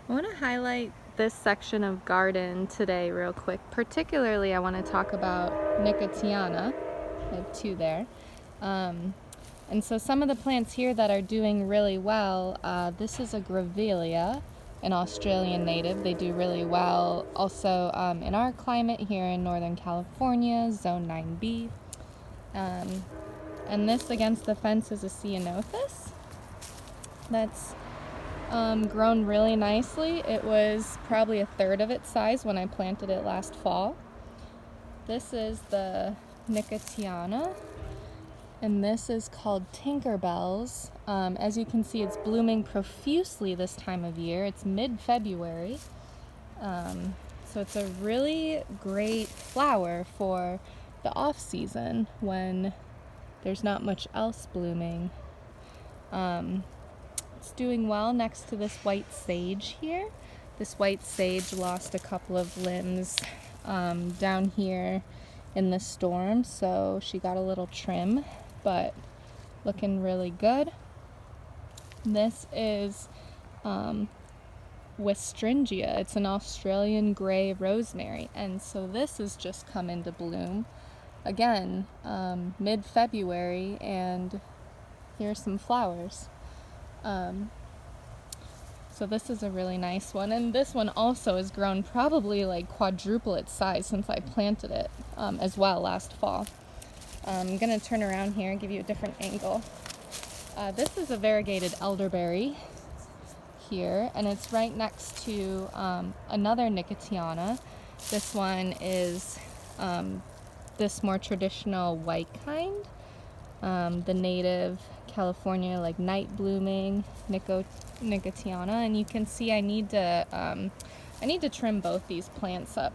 I want to highlight this section of garden today real quick. Particularly, I want to talk about Nicotiana. I have two there. And so some of the plants here that are doing really well, this is a grevillea, an Australian native. They do really well also in our climate here in Northern California, Zone 9B. And this against the fence is a ceanothus that's grown really nicely. It was probably a third of its size when I planted it last fall. This is the Nicotiana, and this is called Tinkerbells. As you can see, it's blooming profusely this time of year. It's mid-February, so it's a really great flower for the off-season when there's not much else blooming. It's doing well next to this white sage here. This white sage lost a couple of limbs down here in the storm, so she got a little trim, but looking really good. This is Wistrindia. It's an Australian grey rosemary, and so this has just come into bloom again mid-February, and here's some flowers. So this is a really nice one, and this one also has grown probably like quadruple its size since I planted it as well last fall. I'm going to turn around here and give you a different angle. This is a variegated elderberry here, and it's right next to another Nicotiana. This one is this more traditional white kind, the native California, like night blooming Nicotiana, and you can see I need to trim both these plants up.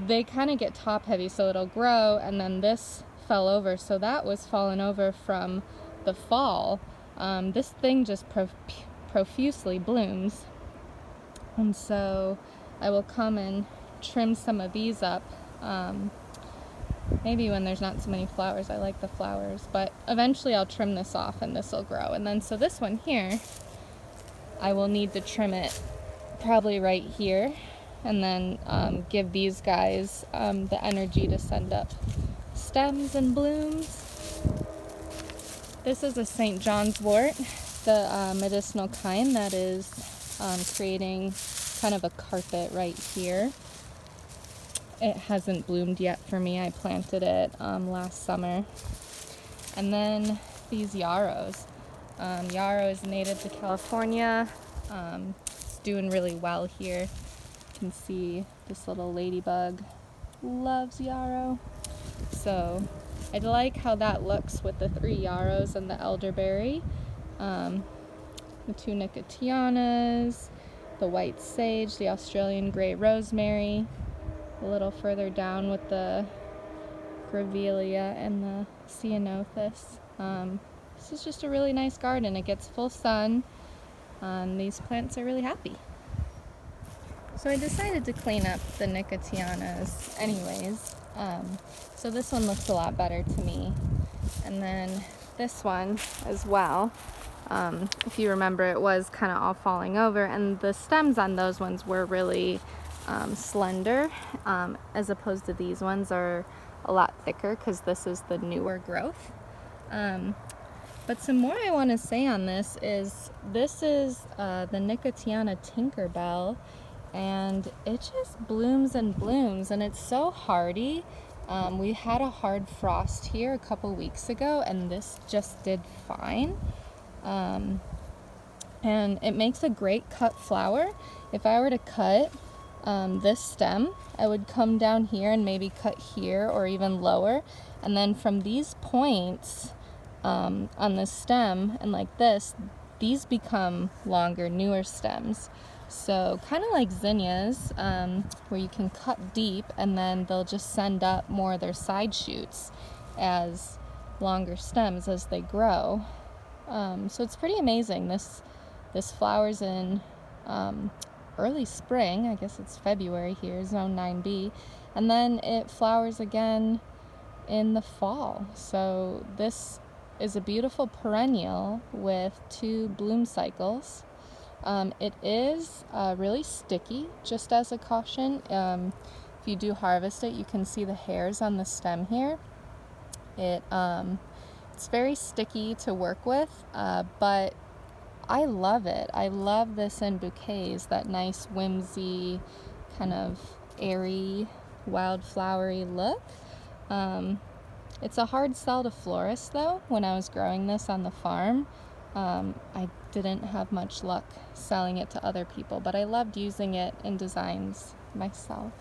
They kind of get top heavy, so it'll grow, and then this fell over, so that was fallen over from the fall. This thing just profusely blooms, and so I will come and trim some of these up. Maybe when there's not so many flowers. I like the flowers, but eventually I'll trim this off and this will grow. And then so this one here, I will need to trim it probably right here, and then give these guys the energy to send up stems and blooms. This is a St. John's wort, the medicinal kind that is creating kind of a carpet right here. It hasn't bloomed yet for me. I planted it last summer. And then these yarrows. Yarrow is native to California. It's doing really well here. You can see this little ladybug loves yarrow. So I like how that looks with the 3 yarrows and the elderberry. The 2 Nicotianas, the white sage, the Australian grey rosemary. A little further down with the grevillea and the ceanothus. This is just a really nice garden. It gets full sun, and these plants are really happy. So I decided to clean up the Nicotianas anyways. So this one looks a lot better to me. And then this one as well. If you remember, it was kind of all falling over, and the stems on those ones were really slender, as opposed to these ones are a lot thicker because this is the newer growth. But some more I want to say on this is the Nicotiana Tinkerbell, and it just blooms and blooms, and it's so hardy. We had a hard frost here a couple weeks ago, and this just did fine. And it makes a great cut flower. If I were to cut this stem, I would come down here and maybe cut here or even lower, and then from these points on the stem and like this, these become longer, newer stems. So kind of like zinnias, where you can cut deep and then they'll just send up more of their side shoots as longer stems as they grow. So it's pretty amazing. This flowers in early spring, I guess it's February here, Zone 9B, and then it flowers again in the fall. So this is a beautiful perennial with 2 bloom cycles. It is really sticky, just as a caution. If you do harvest it, you can see the hairs on the stem here. It's very sticky to work with, but I love it. I love this in bouquets, that nice whimsy, kind of airy, wildflowery look. It's a hard sell to florists though. When I was growing this on the farm, I didn't have much luck selling it to other people, but I loved using it in designs myself.